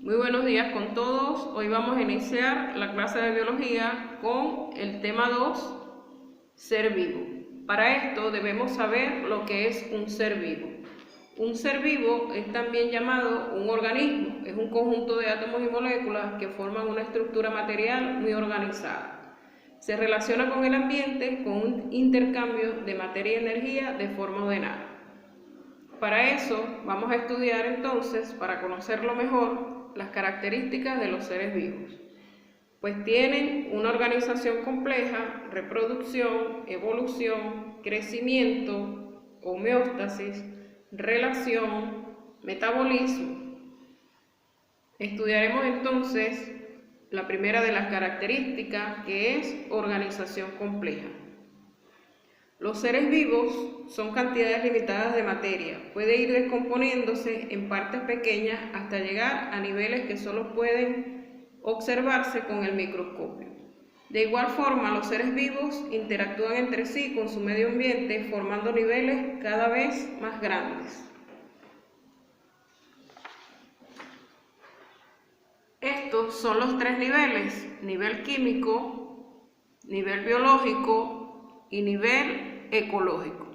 Muy buenos días con todos. Hoy vamos a iniciar la clase de biología con el tema 2, ser vivo. Para esto debemos saber lo que es un ser vivo. Un ser vivo es también llamado un organismo. Es un conjunto de átomos y moléculas que forman una estructura material muy organizada. Se relaciona con el ambiente con un intercambio de materia y energía de forma ordenada. Para eso vamos a estudiar entonces, para conocerlo mejor, las características de los seres vivos. Pues tienen una organización compleja, reproducción, evolución, crecimiento, homeostasis, relación, metabolismo. Estudiaremos entonces la primera de las características, que es organización compleja. Los seres vivos son cantidades limitadas de materia. Puede ir descomponiéndose en partes pequeñas hasta llegar a niveles que solo pueden observarse con el microscopio. De igual forma, los seres vivos interactúan entre sí con su medio ambiente, formando niveles cada vez más grandes. Estos son los tres niveles: nivel químico, nivel biológico y nivel ecológico.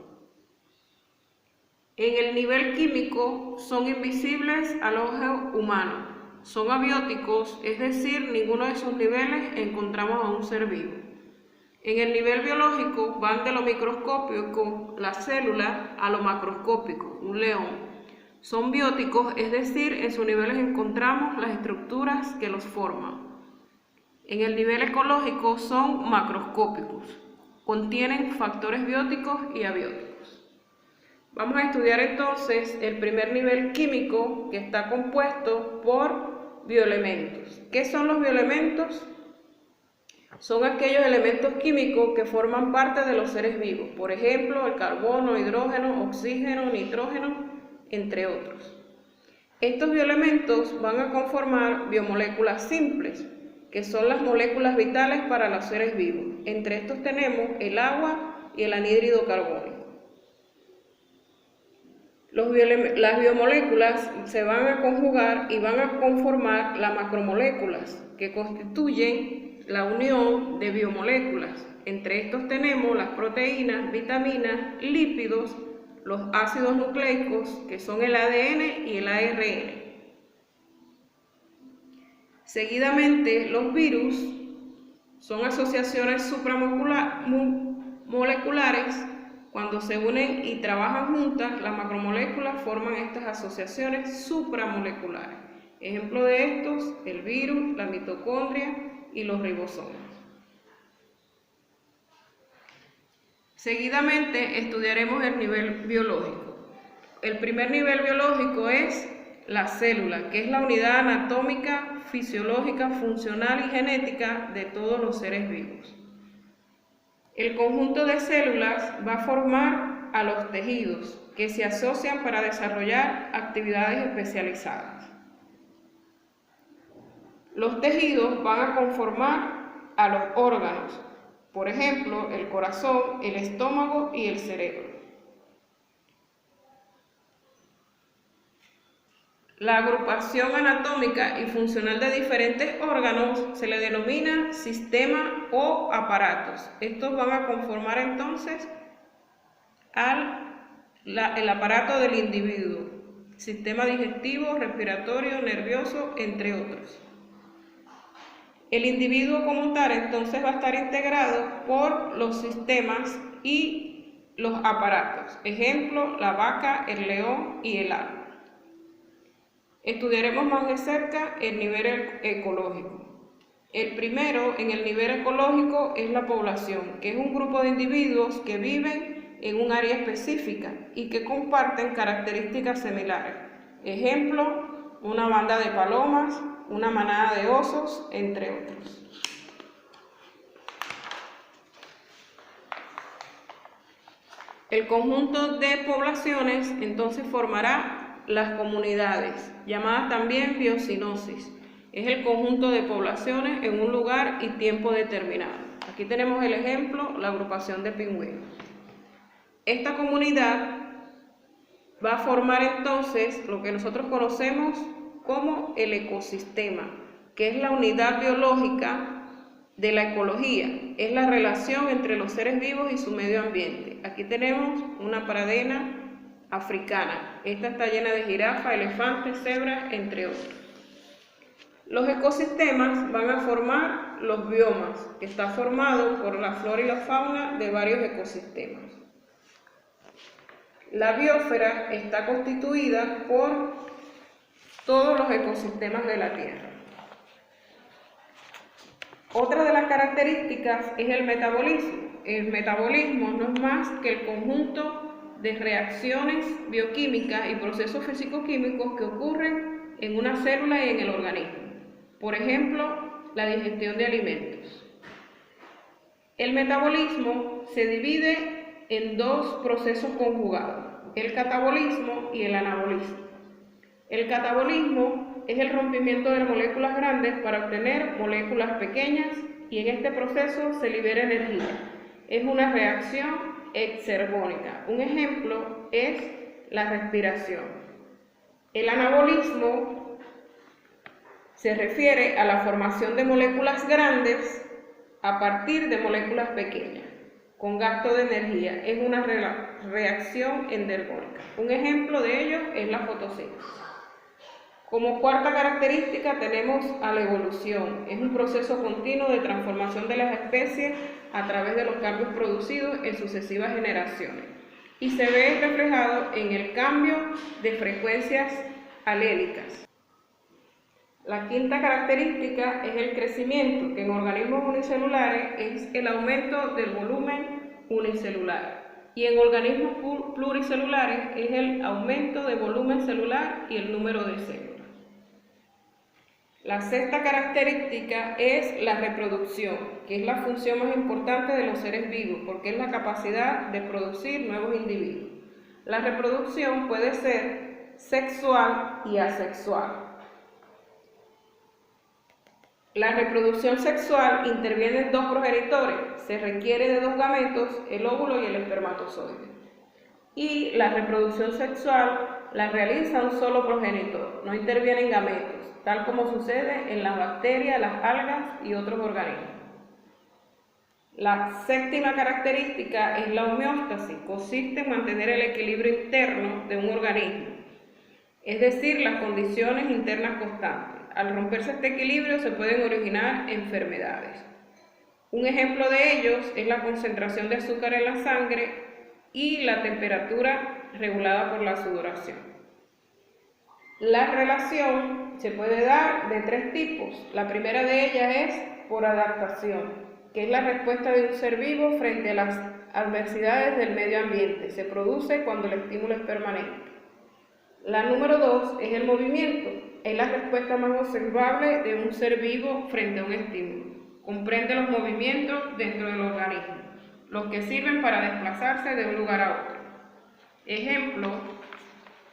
En el nivel químico son invisibles al ojo humano, son abióticos, es decir, ninguno de esos niveles encontramos a un ser vivo. En el nivel biológico van de lo microscópico, la célula, a lo macroscópico, un león. Son bióticos, es decir, en sus niveles encontramos las estructuras que los forman. En el nivel ecológico son macroscópicos, contienen factores bióticos y abióticos. Vamos a estudiar entonces el primer nivel químico, que está compuesto por bioelementos. ¿Qué son los bioelementos? Son aquellos elementos químicos que forman parte de los seres vivos, por ejemplo, el carbono, hidrógeno, oxígeno, nitrógeno, entre otros. Estos bioelementos van a conformar biomoléculas simples, que son las moléculas vitales para los seres vivos. Entre estos tenemos el agua y el anhídrido carbónico. Las biomoléculas se van a conjugar y van a conformar las macromoléculas, que constituyen la unión de biomoléculas. Entre estos tenemos las proteínas, vitaminas, lípidos, los ácidos nucleicos, que son el ADN y el ARN. Seguidamente, los virus son asociaciones supramoleculares. Cuando se unen y trabajan juntas, las macromoléculas forman estas asociaciones supramoleculares. Ejemplo de estos, el virus, la mitocondria y los ribosomas. Seguidamente estudiaremos el nivel biológico. El primer nivel biológico es la célula, que es la unidad anatómica, fisiológica, funcional y genética de todos los seres vivos. El conjunto de células va a formar a los tejidos, que se asocian para desarrollar actividades especializadas. Los tejidos van a conformar a los órganos, por ejemplo, el corazón, el estómago y el cerebro. La agrupación anatómica y funcional de diferentes órganos se le denomina sistema o aparatos. Estos van a conformar entonces el aparato del individuo, sistema digestivo, respiratorio, nervioso, entre otros. El individuo como tal entonces va a estar integrado por los sistemas y los aparatos. Ejemplo, la vaca, el león y el árbol. Estudiaremos más de cerca el nivel ecológico. El primero en el nivel ecológico es la población, que es un grupo de individuos que viven en un área específica y que comparten características similares. Ejemplo, una banda de palomas, una manada de osos, entre otros. El conjunto de poblaciones entonces formará las comunidades, llamadas también biocinosis. Es el conjunto de poblaciones en un lugar y tiempo determinado. Aquí tenemos el ejemplo, la agrupación de pingüinos. Esta comunidad va a formar entonces lo que nosotros conocemos como el ecosistema, que es la unidad biológica de la ecología, es la relación entre los seres vivos y su medio ambiente. Aquí tenemos una pradera africana. Esta está llena de jirafas, elefantes, cebras, entre otros. Los ecosistemas van a formar los biomas, que está formado por la flora y la fauna de varios ecosistemas. La biosfera está constituida por todos los ecosistemas de la Tierra. Otra de las características es el metabolismo. El metabolismo no es más que el conjunto de reacciones bioquímicas y procesos físico-químicos que ocurren en una célula y en el organismo. Por ejemplo, la digestión de alimentos. El metabolismo se divide en dos procesos conjugados, el catabolismo y el anabolismo. El catabolismo es el rompimiento de moléculas grandes para obtener moléculas pequeñas y en este proceso se libera energía. Es una reacción exergónica. Un ejemplo es la respiración. El anabolismo se refiere a la formación de moléculas grandes a partir de moléculas pequeñas, con gasto de energía. Es una reacción endergónica. Un ejemplo de ello es la fotosíntesis. Como cuarta característica tenemos a la evolución. Es un proceso continuo de transformación de las especies a través de los cambios producidos en sucesivas generaciones y se ve reflejado en el cambio de frecuencias alélicas. La quinta característica es el crecimiento, que en organismos unicelulares es el aumento del volumen unicelular y en organismos pluricelulares es el aumento de volumen celular y el número de células. La sexta característica es la reproducción, que es la función más importante de los seres vivos, porque es la capacidad de producir nuevos individuos. La reproducción puede ser sexual y asexual. La reproducción sexual interviene en dos progenitores, se requiere de dos gametos, el óvulo y el espermatozoide. Y la reproducción sexual la realiza un solo progenitor, no intervienen gametos, tal como sucede en las bacterias, las algas y otros organismos. La séptima característica es la homeostasis, consiste en mantener el equilibrio interno de un organismo, es decir, las condiciones internas constantes. Al romperse este equilibrio se pueden originar enfermedades. Un ejemplo de ellos es la concentración de azúcar en la sangre y la temperatura regulada por la sudoración. La relación se puede dar de tres tipos. La primera de ellas es por adaptación, que es la respuesta de un ser vivo frente a las adversidades del medio ambiente. Se produce cuando el estímulo es permanente. La número 2 es el movimiento. Es la respuesta más observable de un ser vivo frente a un estímulo. Comprende los movimientos dentro del organismo, los que sirven para desplazarse de un lugar a otro. Ejemplo,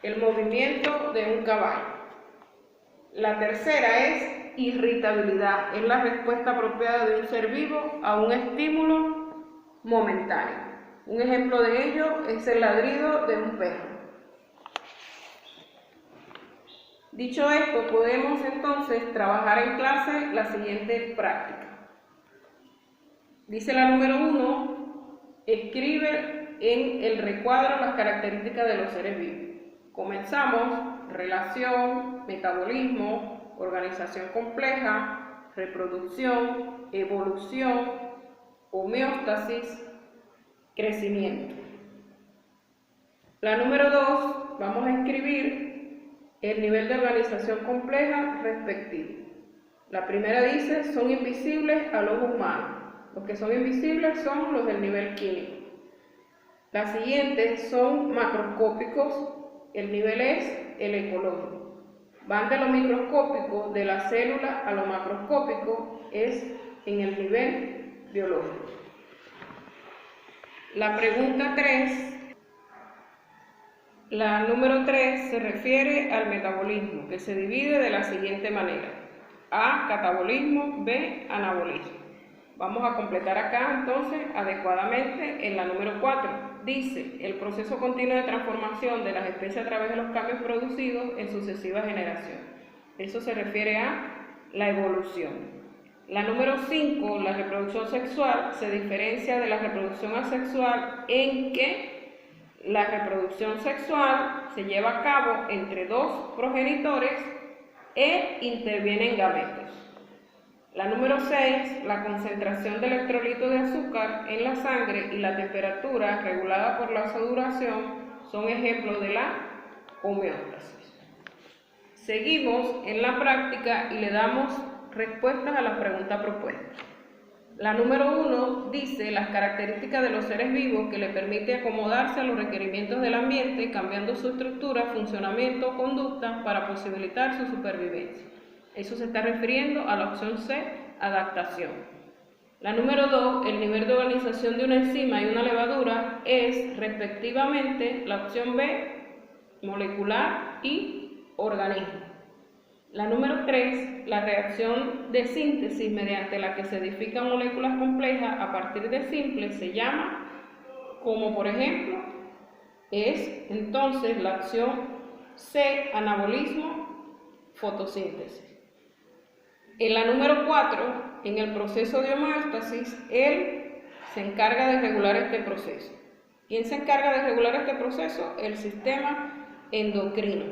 el movimiento de un caballo. La tercera es irritabilidad. Es la respuesta apropiada de un ser vivo a un estímulo momentáneo. Un ejemplo de ello es el ladrido de un perro. Dicho esto, podemos entonces trabajar en clase la siguiente práctica. Dice la número 1, escribe en el recuadro las características de los seres vivos. Comenzamos: relación, metabolismo, organización compleja, reproducción, evolución, homeostasis, crecimiento. La número 2, vamos a escribir el nivel de organización compleja respectivo. La primera dice, son invisibles al ojo humano. Los que son invisibles son los del nivel químico. Las siguientes son macroscópicos, el nivel es el ecológico. Van de lo microscópico, de la célula, a lo macroscópico, es en el nivel biológico. La pregunta 3. La número 3 se refiere al metabolismo, que se divide de la siguiente manera: A, catabolismo; B, anabolismo. Vamos a completar acá entonces adecuadamente en la número 4. Dice, el proceso continuo de transformación de las especies a través de los cambios producidos en sucesivas generaciones. Eso se refiere a la evolución. La número 5, la reproducción sexual, se diferencia de la reproducción asexual en que la reproducción sexual se lleva a cabo entre dos progenitores e intervienen gametos. La número 6, la concentración de electrolitos de azúcar en la sangre y la temperatura regulada por la sudoración son ejemplos de la homeostasis. Seguimos en la práctica y le damos respuestas a la pregunta propuesta. La número 1 dice las características de los seres vivos que le permite acomodarse a los requerimientos del ambiente, cambiando su estructura, funcionamiento o conducta para posibilitar su supervivencia. Eso se está refiriendo a la opción C, adaptación. La número 2, el nivel de organización de una enzima y una levadura es, respectivamente, la opción B, molecular y organismo. La número 3, la reacción de síntesis mediante la que se edifican moléculas complejas a partir de simples se llama, como por ejemplo, es entonces la opción C, anabolismo, fotosíntesis. En la número 4, en el proceso de homeostasis, él se encarga de regular este proceso. ¿Quién se encarga de regular este proceso? El sistema endocrino.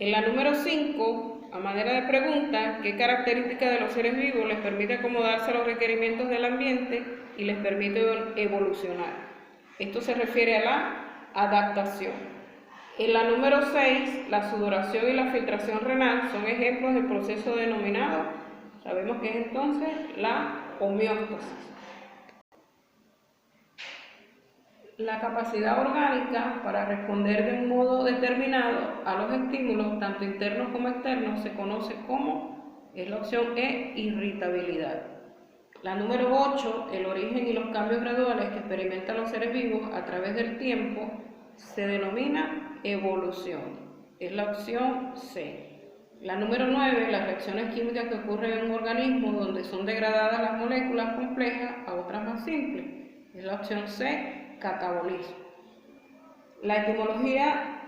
En la número 5, a manera de pregunta, ¿qué característica de los seres vivos les permite acomodarse a los requerimientos del ambiente y les permite evolucionar? Esto se refiere a la adaptación. En la número 6, la sudoración y la filtración renal son ejemplos del proceso denominado, sabemos que es entonces la homeostasis. La capacidad orgánica para responder de un modo determinado a los estímulos, tanto internos como externos, se conoce como, es la opción E, irritabilidad. La número 8, el origen y los cambios graduales que experimentan los seres vivos a través del tiempo, se denomina evolución, es la opción C. La número 9, las reacciones químicas que ocurren en un organismo donde son degradadas las moléculas complejas a otras más simples, es la opción C, catabolismo. La etimología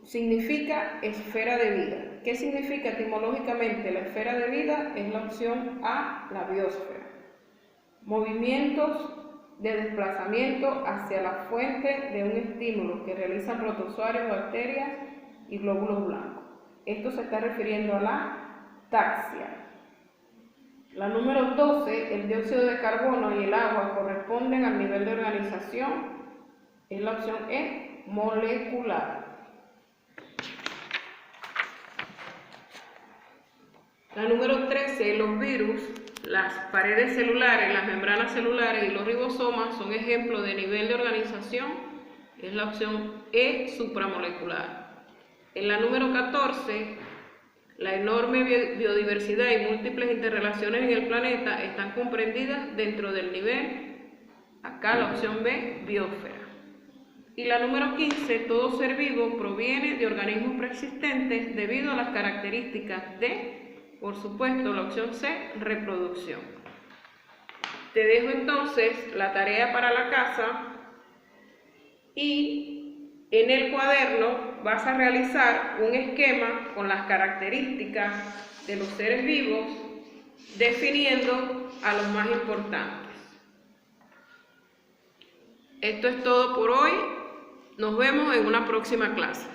significa esfera de vida. ¿Qué significa etimológicamente la esfera de vida? Es la opción A, la biosfera. Movimientos de desplazamiento hacia la fuente de un estímulo que realizan protozoarios, bacterias y glóbulos blancos. Esto se está refiriendo a la taxia. La número 12, el dióxido de carbono y el agua corresponden al nivel de organización, es la opción E, molecular. La número 13, los virus, las paredes celulares, las membranas celulares y los ribosomas son ejemplos de nivel de organización, es la opción E, supramolecular. En la número 14, la enorme biodiversidad y múltiples interrelaciones en el planeta están comprendidas dentro del nivel, acá la opción B, biosfera. Y la número 15, todo ser vivo proviene de organismos preexistentes debido a las características de, por supuesto, la opción C, reproducción. Te dejo entonces la tarea para la casa y en el cuaderno vas a realizar un esquema con las características de los seres vivos, definiendo a los más importantes. Esto es todo por hoy. Nos vemos en una próxima clase.